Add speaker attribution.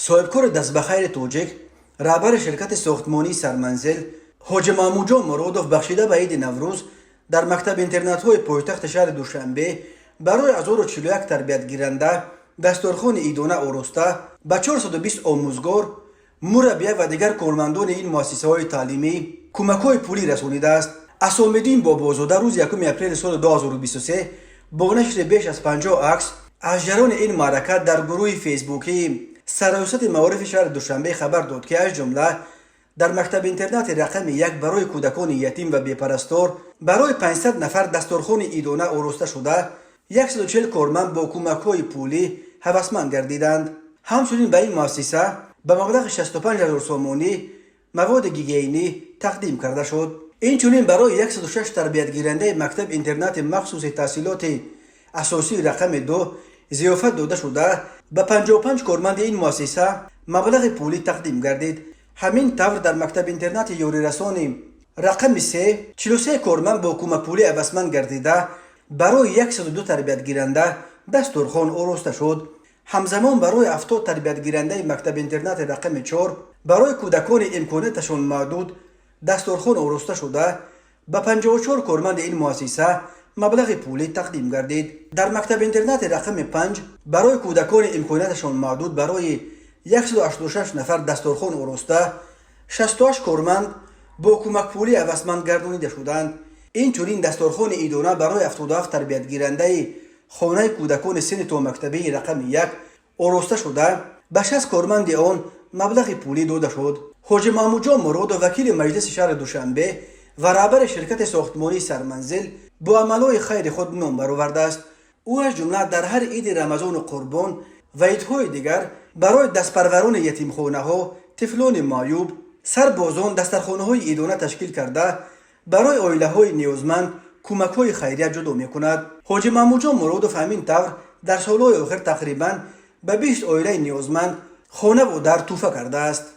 Speaker 1: صاحبکار دست بخیر توجیک رهبر شرکت ساختمانی سرمنزل حاجی محمودجان مرادوف بخشیده به عید نوروز در مکتب اینترنت های پایتخت شهر دوشنبه برای 1041 تربیت گیرنده دستورخوان عیدانه آراسته به 420 آموزگار، مربیه و دیگر کارمندان این مؤسسه های تعلیمی کمک های پولی رسانیده است. اسام‌الدین بابازاده روز 1 اپریل سال 2023 با نشر بیش از 50 عکس از جریان این معرکه در گروه فیسبوکی سرایست معارف شهر دوشنبه خبر داد که از جمله در مکتب اینترنت رقم 1 برای کودکان یتیم و بیپرستار برای 500 نفر دستورخوان عیدانه آراسته شده 140 کارمند با کمک‌های پولی هوسمند گردیدند. همچنین به این مؤسسه به مبلغ 65,000 سومانی مواد گیگینی تقدیم کرده شد. اینچنین برای 106 تربیت گیرنده مکتب اینترنت مخصوص تحصیلات اساسی رقم 2 ضیافت داده شده به 55 کارمند این مؤسسه مبلغ پولی تقدیم گردید. همین طور در مکتب اینترنت یاری رسانی رقم 3 43 کارمند با کمک پولی هوسمند گردیده برای 102 تربیت گیرنده دستورخوان آراسته شد. همزمان برای 70 تربیت گیرنده مکتب اینترنت رقم 4 برای کودکان امکاناتشان محدود دستورخوان آراسته شده به 54 کارمند این مؤسسه مبلغ پولی تقدیم گردید. در مکتب اینترنت رقم 5 برای کودکان امکاناتشان محدود برای 186 نفر دستورخوان آراسته 68 کارمند با کمک پولی هوسمند گردانیده شدند. اینچنین دستورخوان عیدانه برای 77 تربیت گیرنده خانه کودکان سن تا مکتبی رقم 1 آراسته شده به 60 کارمند آن مبلغ پولی داده شد. حاجی محمودجان مرادوف وکیل مجلس شهر دوشنبه و رهبر شرکت ساختمانی سرمنزل با عملهای خیر خود نام برآورده است. او از جمله در هر عید رمضان و قربان و عیدهای دیگر برای دستپروران یتیمخانه ها، طفلان معیوب، سربازان دسترخوانه های عیدانه تشکیل کرده برای عائله های نیازمند کمک های خیریه جدا می کند. حاجی محمودجان مرادوف همین طور در سالهای آخر تقریبا به 20 عائله نیازمند خانه و در تحفه کرده است.